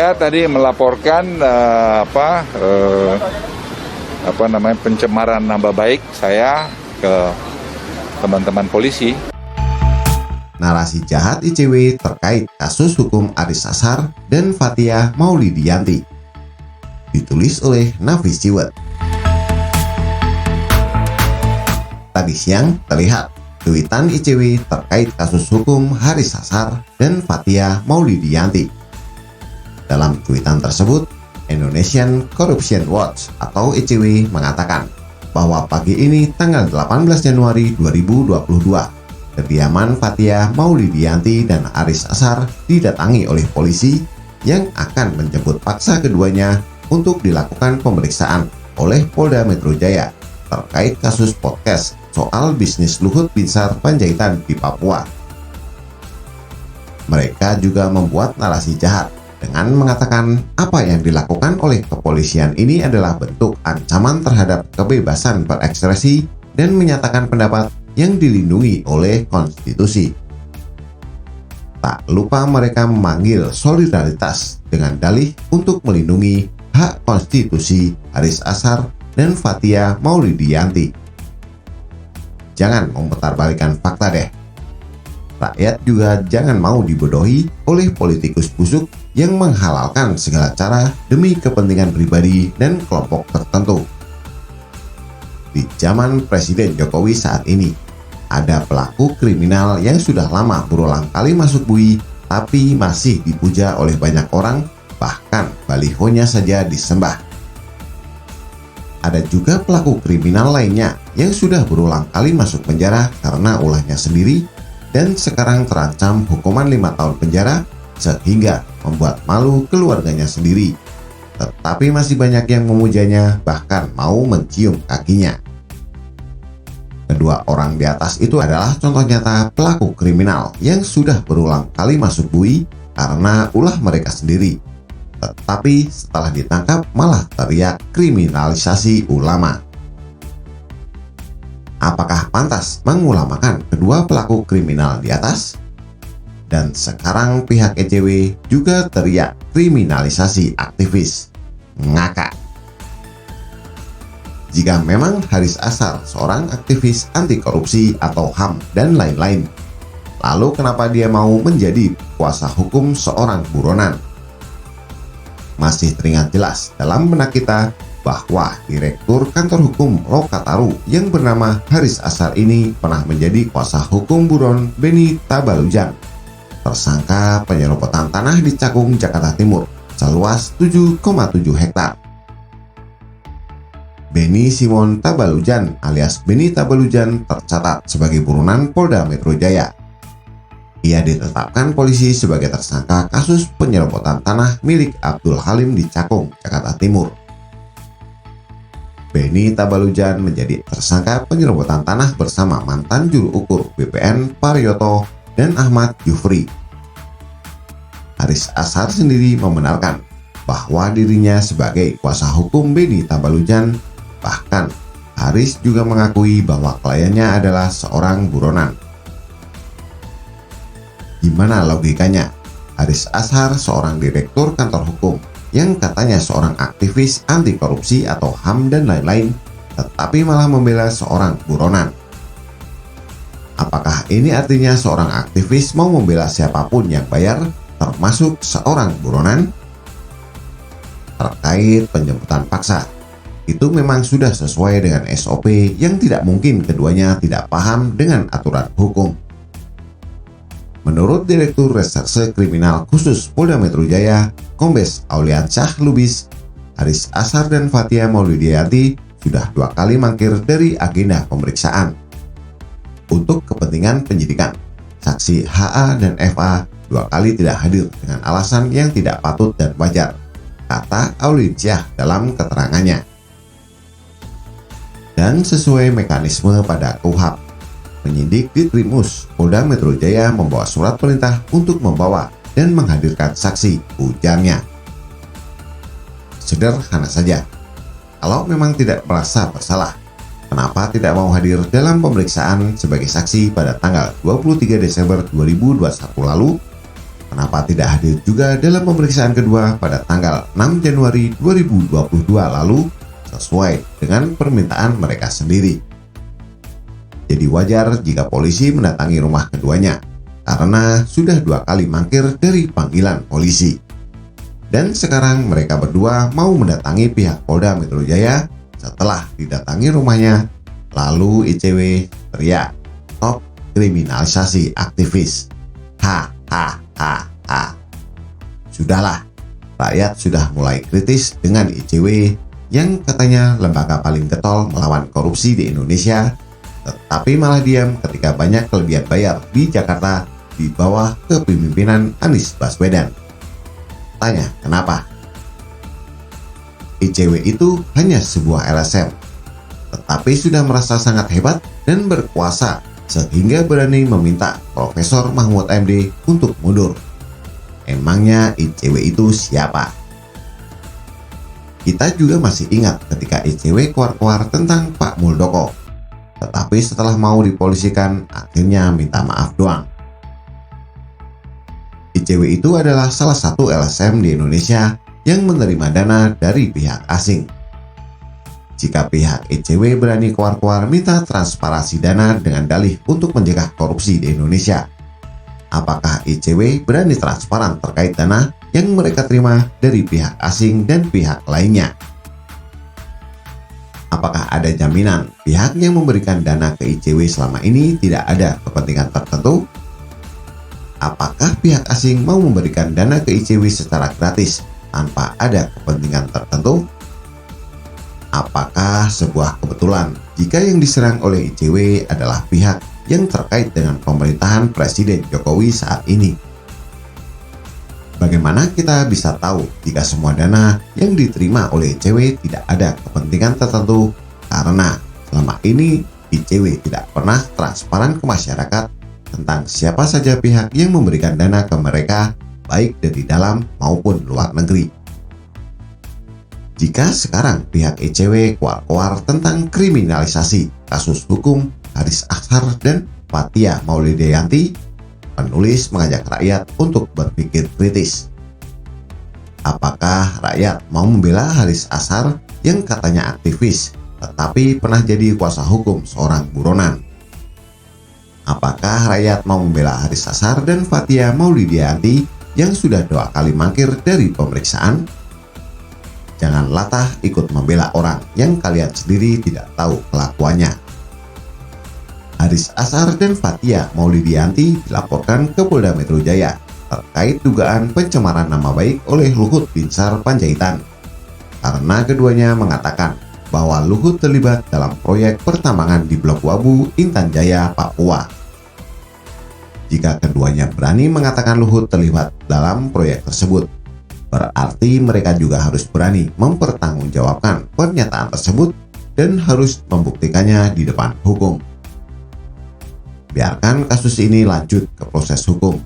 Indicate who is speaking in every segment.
Speaker 1: Saya tadi melaporkan pencemaran nama baik saya ke teman-teman polisi.
Speaker 2: Narasi jahat ICW terkait kasus hukum Aris Ashar dan Fathia Maulidiyanti. Ditulis oleh Nafis Ciwet. Tadi siang terlihat tweetan ICW terkait kasus hukum Haris Ashar dan Fathia Maulidiyanti. Dalam tweetan tersebut, Indonesian Corruption Watch atau ICW mengatakan bahwa pagi ini tanggal 18 Januari 2022, kediaman Fathia Maulidiyanti dan Haris Ashar didatangi oleh polisi yang akan menjemput paksa keduanya untuk dilakukan pemeriksaan oleh Polda Metro Jaya terkait kasus podcast soal bisnis Luhut Binsar Panjaitan di Papua. Mereka juga membuat narasi jahat dengan mengatakan apa yang dilakukan oleh kepolisian ini adalah bentuk ancaman terhadap kebebasan berekspresi dan menyatakan pendapat yang dilindungi oleh konstitusi. Tak lupa mereka memanggil solidaritas dengan dalih untuk melindungi hak konstitusi Haris Ashar dan Fathia Maulidiyanti. Jangan memutarbalikkan fakta deh. Rakyat juga jangan mau dibodohi oleh politikus busuk yang menghalalkan segala cara demi kepentingan pribadi dan kelompok tertentu. Di zaman Presiden Jokowi saat ini, ada pelaku kriminal yang sudah lama berulang kali masuk bui tapi masih dipuja oleh banyak orang, bahkan balihonya saja disembah. Ada juga pelaku kriminal lainnya yang sudah berulang kali masuk penjara karena ulahnya sendiri dan sekarang terancam hukuman 5 tahun penjara sehingga membuat malu keluarganya sendiri. Tetapi masih banyak yang memujanya, bahkan mau mencium kakinya. Kedua orang di atas itu adalah contoh nyata pelaku kriminal yang sudah berulang kali masuk bui karena ulah mereka sendiri. Tetapi setelah ditangkap malah teriak kriminalisasi ulama. Apakah pantas mengulamakan kedua pelaku kriminal di atas? Dan sekarang pihak ICW juga teriak kriminalisasi aktivis. Ngakak. Jika memang Haris Ashar seorang aktivis anti korupsi atau HAM dan lain-lain, lalu kenapa dia mau menjadi kuasa hukum seorang buronan? Masih teringat jelas dalam benak kita bahwa Direktur Kantor Hukum Lokataru yang bernama Haris Ashar ini pernah menjadi kuasa hukum buron Beni Tabalujan, tersangka penyerobotan tanah di Cakung, Jakarta Timur, seluas 7,7 hektar. Beni Simon Tabalujan alias Beni Tabalujan tercatat sebagai buronan Polda Metro Jaya. Ia ditetapkan polisi sebagai tersangka kasus penyerobotan tanah milik Abdul Halim di Cakung, Jakarta Timur. Beni Tabalujan menjadi tersangka penyerobotan tanah bersama mantan juru ukur BPN Paryoto dan Ahmad Yufri. Haris Ashar sendiri membenarkan bahwa dirinya sebagai kuasa hukum Beni Tabalujan, bahkan Haris juga mengakui bahwa kliennya adalah seorang buronan. Gimana logikanya? Haris Ashar seorang direktur kantor hukum yang katanya seorang aktivis anti korupsi atau HAM dan lain-lain, tetapi malah membela seorang buronan. Apakah ini artinya seorang aktivis mau membela siapapun yang bayar, termasuk seorang buronan? Terkait penjemputan paksa, itu memang sudah sesuai dengan SOP yang tidak mungkin keduanya tidak paham dengan aturan hukum. Menurut Direktur Reserse Kriminal Khusus Polda Metro Jaya, Kombes Auliansyah Lubis, Haris Ashar dan Fathia Maulidiyanti sudah 2 kali mangkir dari agenda pemeriksaan. Untuk kepentingan penyidikan, saksi HA dan FA 2 kali tidak hadir dengan alasan yang tidak patut dan wajar, kata Auliansyah dalam keterangannya. Dan sesuai mekanisme pada KUHP, penyidik Ditkrimus Polda Metro Jaya membawa surat perintah untuk membawa dan menghadirkan saksi, ujarnya. Sederhana saja, kalau memang tidak merasa bersalah, kenapa tidak mau hadir dalam pemeriksaan sebagai saksi pada tanggal 23 Desember 2021 lalu? kenapa tidak hadir juga dalam pemeriksaan kedua pada tanggal 6 Januari 2022 lalu sesuai dengan permintaan mereka sendiri. Jadi wajar jika polisi mendatangi rumah keduanya karena sudah 2 kali mangkir dari panggilan polisi. Dan sekarang mereka berdua mau mendatangi pihak Polda Metro Jaya. Setelah didatangi rumahnya, lalu ICW teriak, "Stop kriminalisasi aktivis." Ha. Sudahlah, rakyat sudah mulai kritis dengan ICW yang katanya lembaga paling getol melawan korupsi di Indonesia, tetapi malah diam ketika banyak kelebihan bayar di Jakarta di bawah kepemimpinan Anies Baswedan. Tanya kenapa? ICW itu hanya sebuah LSM, tetapi sudah merasa sangat hebat dan berkuasa sehingga berani meminta Profesor Mahfud MD untuk mundur. Emangnya ICW itu siapa? Kita juga masih ingat ketika ICW keluar-keluar tentang Pak Muldoko, tetapi setelah mau dipolisikan akhirnya minta maaf doang. ICW itu adalah salah satu LSM di Indonesia yang menerima dana dari pihak asing. Jika pihak ICW berani keluar-keluar minta transparansi dana dengan dalih untuk mencegah korupsi di Indonesia, apakah ICW berani transparan terkait dana yang mereka terima dari pihak asing dan pihak lainnya? Apakah ada jaminan pihak yang memberikan dana ke ICW selama ini tidak ada kepentingan tertentu? Apakah pihak asing mau memberikan dana ke ICW secara gratis tanpa ada kepentingan tertentu? Apakah sebuah kebetulan jika yang diserang oleh ICW adalah pihak yang terkait dengan pemerintahan Presiden Jokowi saat ini? Bagaimana kita bisa tahu jika semua dana yang diterima oleh ICW tidak ada kepentingan tertentu? Karena selama ini ICW tidak pernah transparan ke masyarakat tentang siapa saja pihak yang memberikan dana ke mereka, baik dari dalam maupun luar negeri. Jika sekarang pihak ICW keluar-keluar tentang kriminalisasi kasus hukum Haris Azhar dan Fathia Maulidiyanti, penulis mengajak rakyat untuk berpikir kritis. Apakah rakyat mau membela Haris Azhar yang katanya aktivis, tetapi pernah jadi kuasa hukum seorang buronan? Apakah rakyat mau membela Haris Azhar dan Fathia Maulidiyanti yang sudah 2 kali mangkir dari pemeriksaan? Jangan latah ikut membela orang yang kalian sendiri tidak tahu kelakuannya. Haris Azhar dan Fathia Maulidiyanti dilaporkan ke Polda Metro Jaya terkait dugaan pencemaran nama baik oleh Luhut Binsar Panjaitan, karena keduanya mengatakan bahwa Luhut terlibat dalam proyek pertambangan di Blok Wabu, Intan Jaya, Papua. Jika keduanya berani mengatakan Luhut terlibat dalam proyek tersebut, berarti mereka juga harus berani mempertanggungjawabkan pernyataan tersebut dan harus membuktikannya di depan hukum. Biarkan kasus ini lanjut ke proses hukum,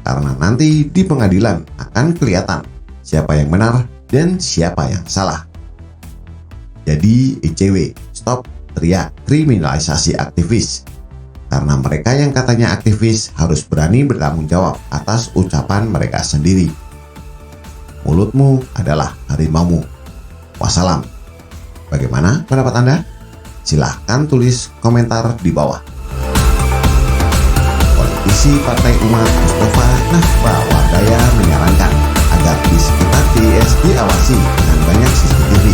Speaker 2: karena nanti di pengadilan akan kelihatan siapa yang benar dan siapa yang salah. Jadi ICW, stop teriak kriminalisasi aktivis, karena mereka yang katanya aktivis harus berani bertanggung jawab atas ucapan mereka sendiri. Mulutmu adalah harimaumu. Wassalam. Bagaimana pendapat Anda? Silahkan tulis komentar di bawah. Politisi Partai Umat Mustafa Nahbawardaya menyarankan agar di sekitar DIS diawasi dengan banyak CCTV.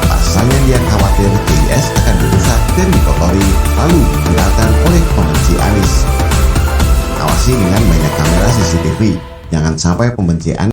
Speaker 2: Pasalnya dia khawatir DIS akan dirusak dan dikotori lalu diviralkan oleh pembenci Anies. Awasi dengan banyak kamera CCTV, jangan sampai pembenci Anies